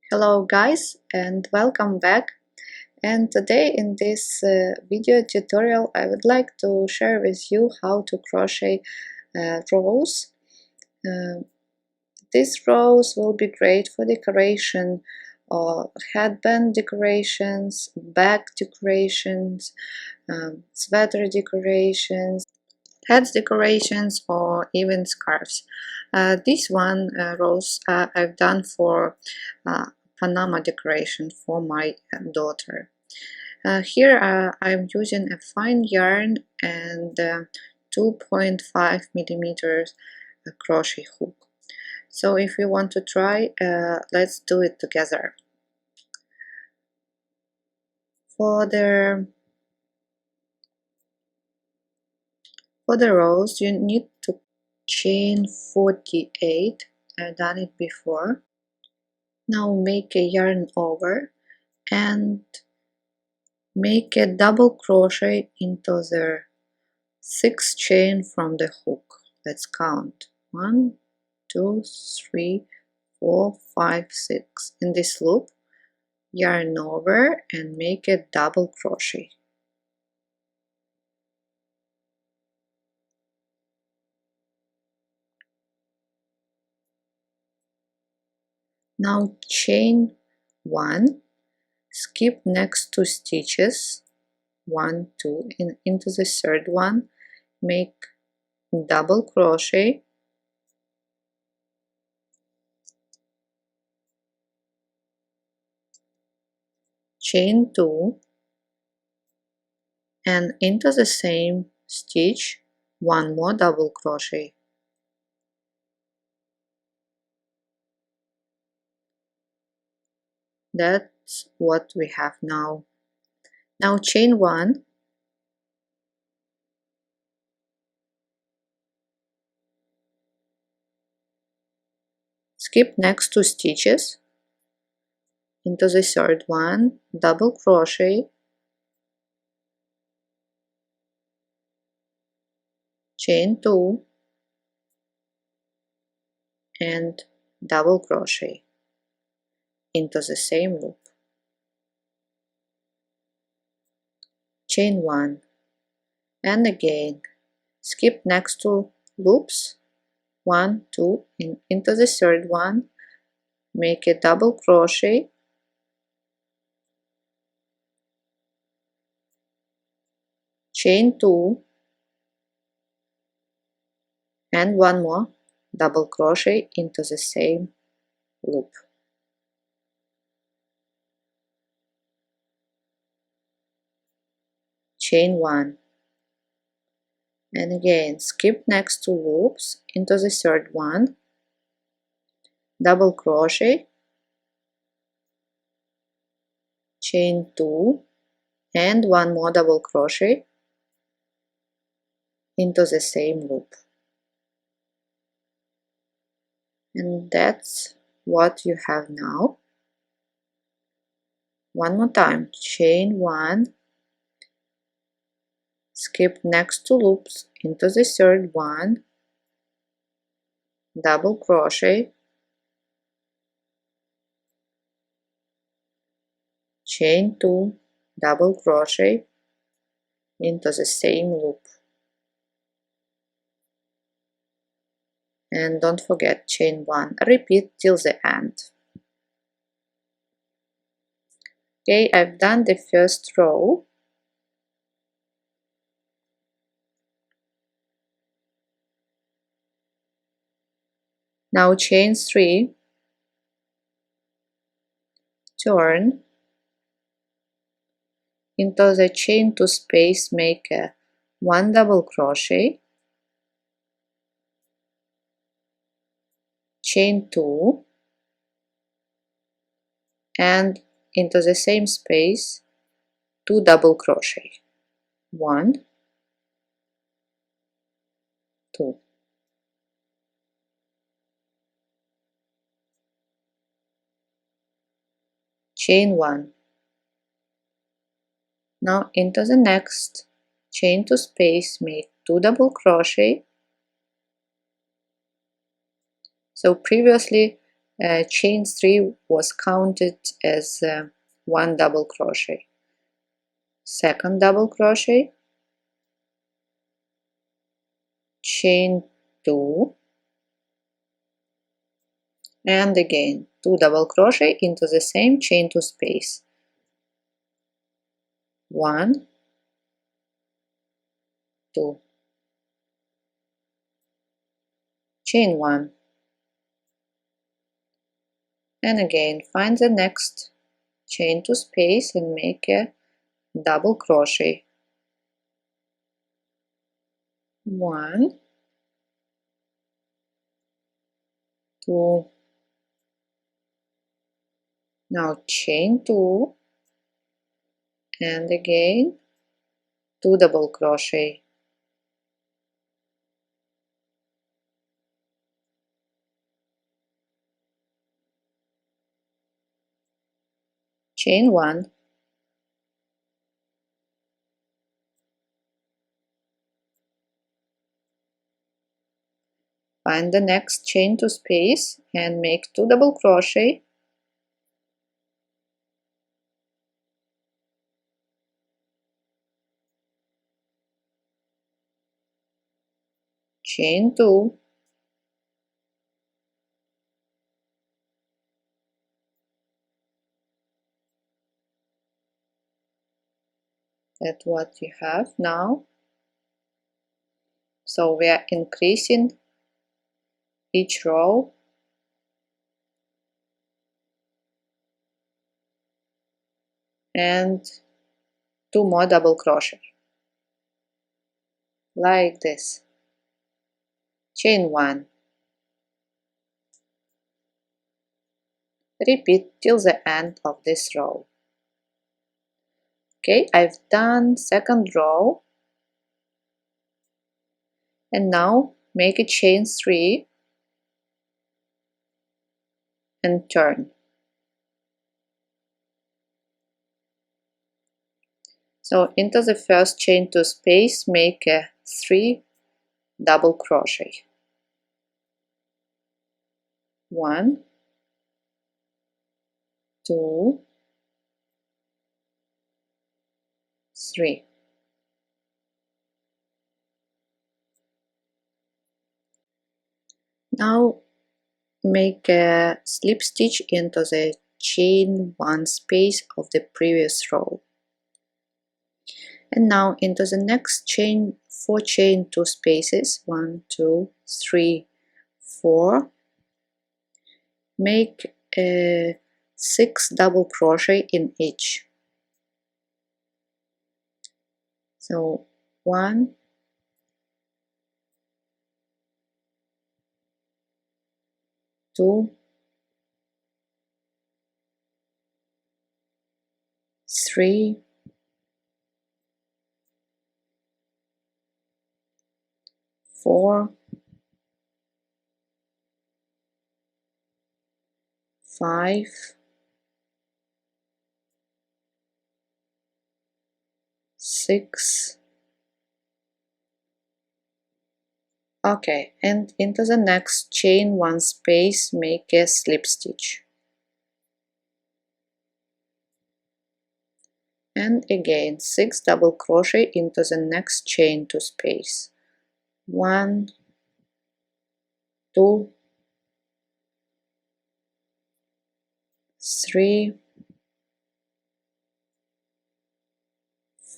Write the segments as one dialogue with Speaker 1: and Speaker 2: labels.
Speaker 1: Hello guys and welcome back, and today in this video tutorial I would like to share with you how to crochet rows. Uh, these rows will be great for decoration or headband decorations, bag decorations, sweater decorations, heads decorations, or even scarves. This one rows I've done for Panama decoration for my daughter. Here I'm using a fine yarn and 2.5 millimeters crochet hook. So if you want to try, let's do it together. For the rows you need to chain 48. I've done it before. Now make a yarn over and make a double crochet into the 6th chain from the hook. Let's count 1, 2, 3, 4, 5, 6. In this loop, yarn over and make a double crochet. Now chain 1, skip next 2 stitches, 1, 2, into the 3rd one, make double crochet, chain 2, and into the same stitch 1 more double crochet. That's what we have now. Now chain 1, skip next 2 stitches, into the 3rd one, double crochet, chain 2, and double crochet into the same loop. Chain 1, and again skip next 2 loops, 1, 2, into the 3rd one, make a double crochet, chain 2, and 1 more double crochet into the same loop. Chain 1, and again skip next 2 loops, into the 3rd one, double crochet, chain 2, and 1 more double crochet into the same loop. And that's what you have now. One more time, chain 1, skip next 2 loops, into the 3rd one, double crochet, chain 2, double crochet into the same loop. And don't forget chain 1, repeat till the end. Okay, I've done the first row. Now chain 3, turn, into the chain 2 space make a 1 double crochet, chain 2, and into the same space 2 double crochet, 1, 2. Chain 1. Now into the next chain 2 space make 2 double crochet. So previously chain 3 was counted as one double crochet. Second double crochet, chain 2, and again 2 double crochet into the same chain 2 space. 1, 2, chain 1, and again find the next chain 2 space and make a double crochet. 1, 2, now chain 2, and again 2 double crochet. Chain 1, find the next chain 2 space and make 2 double crochet. Chain 2, that's what you have now. So we are increasing each row and 2 more double crochet like this. Chain 1, repeat till the end of this row. Okay, I've done second row, and now make a chain 3 and turn. So into the first chain 2 space make a 3 double crochet. 1, 2, 3. Now make a slip stitch into the chain 1 space of the previous row, and now into the next chain 4 chain 2 spaces, 1, 2, 3, 4, make a 6 double crochet in each. So 1, 2, 3, 4, 5, 6. Okay, and into the next chain 1 space make a slip stitch, and again 6 double crochet into the next chain 2 space. 1, 2, 3,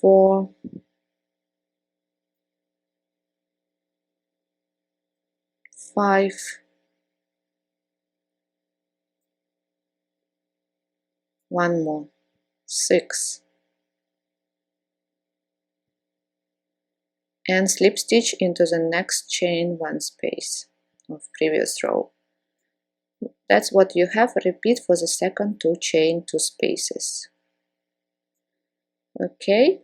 Speaker 1: 4, 5, 1 more, 6, and slip stitch into the next chain 1 space of previous row. That's what you have. Repeat for the second 2 chain 2 spaces. Okay,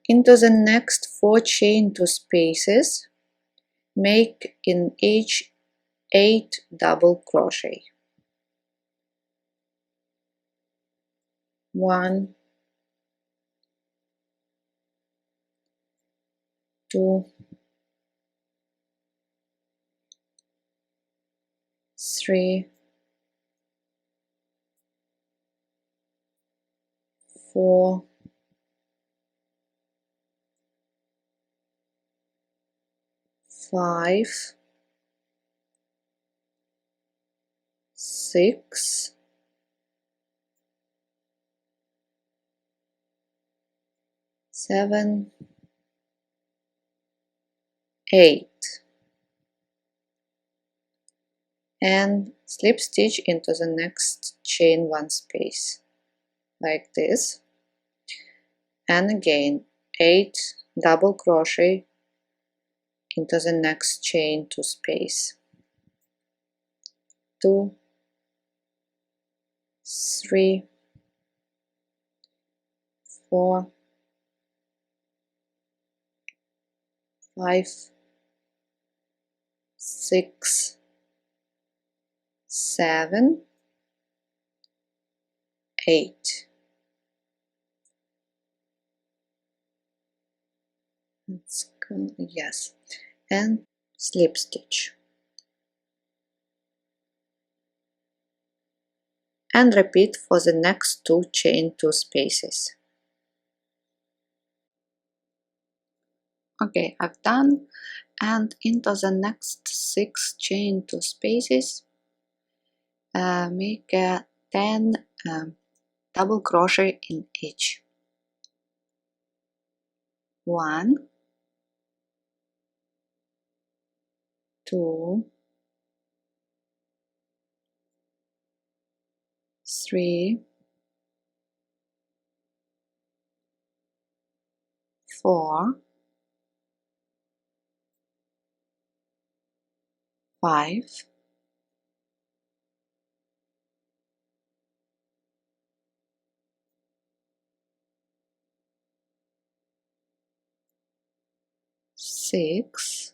Speaker 1: into the next 4 chain 2 spaces make in each 8 double crochet. 1, 2, 3, 4, 5, 6, 7, 8, and slip stitch into the next chain one space like this, and again 8 double crochet into the next chain 2 space, 2, 3, 4, 5, 6, 7, 8. Let's go, yes, and slip stitch, and repeat for the next 2 chain 2 spaces. Okay, I've done, and into the next 6 chain 2 spaces make 10 double crochet in each. 1, 2, 3, 4, 5, 6,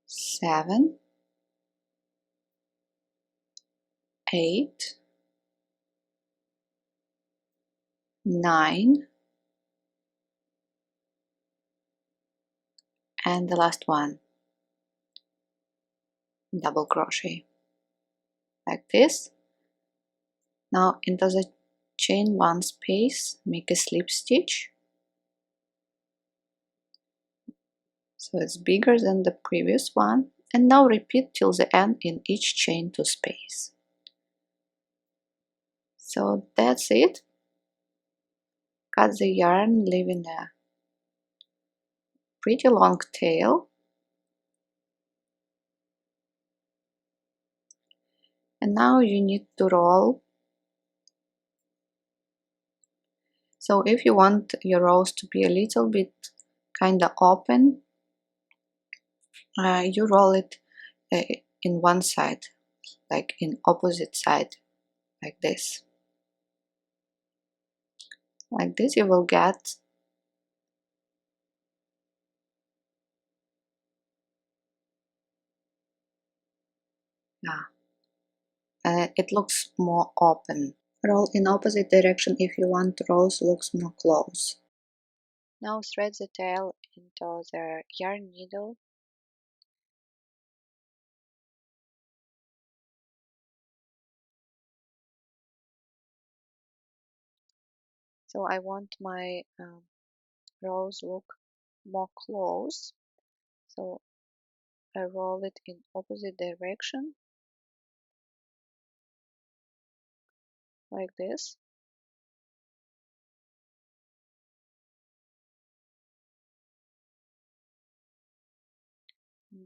Speaker 1: 7, 8, 9, and the last one, double crochet like this. Now into the chain 1 space make a slip stitch, so it's bigger than the previous one, and now repeat till the end in each chain 2 space. So that's it. Cut the yarn, leaving a pretty long tail, and now you need to roll. So if you want your rows to be a little bit kind of open, you roll it in one side, like in opposite side, like this. Like this you will get it looks more open. Roll in opposite direction if you want rows looks more close. Now thread the tail into the yarn needle. So I want my rows look more close. So I roll it in opposite direction like this.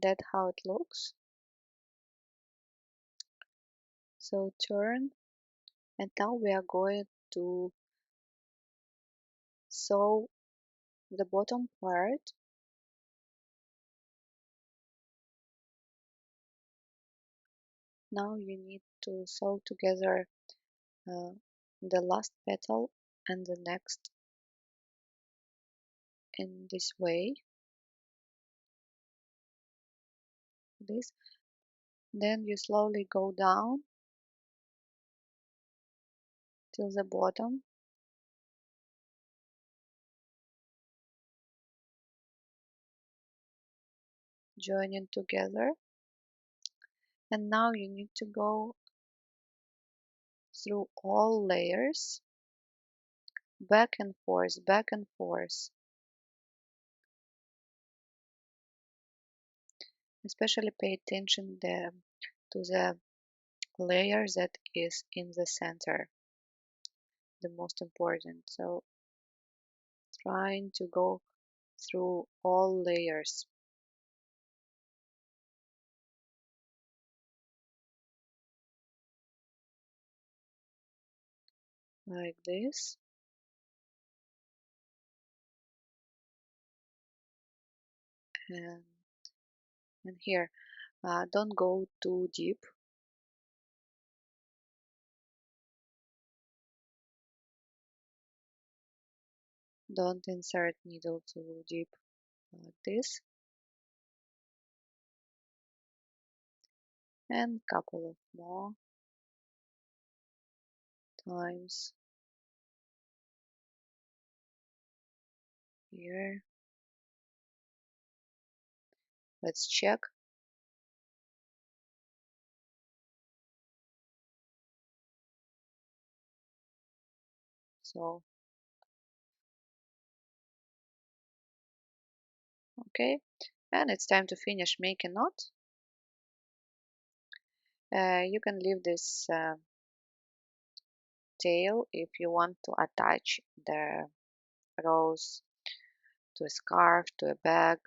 Speaker 1: That's how it looks. So turn, and now we are going to sew the bottom part. Now you need to sew together the last petal and the next in this way. This. Then you slowly go down till the bottom. joining together. And now you need to go through all layers, back and forth, back and forth. Especially pay attention to the layer that is in the center, the most important. So trying to go through all layers like this. And, and here, don't go too deep. Don't insert needle too deep like this. And couple of more times here. Let's check. So, okay, and it's time to finish making knot. You can leave this tail if you want to attach the rows to a scarf, to a bag,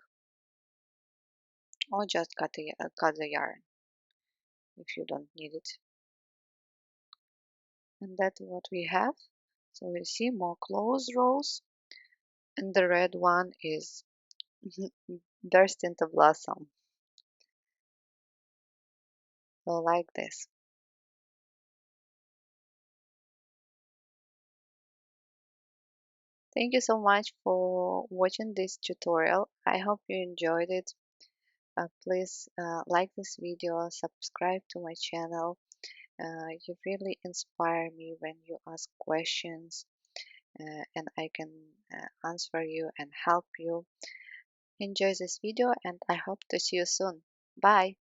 Speaker 1: or just cut the yarn if you don't need it. And that's what we have. So you see more closed rows, and the red one is burst into blossom. So like this. Thank you so much for watching this tutorial. I hope you enjoyed it. Please like this video, subscribe to my channel. You really inspire me when you ask questions, and I can answer you and help you. Enjoy this video, and I hope to see you soon. Bye!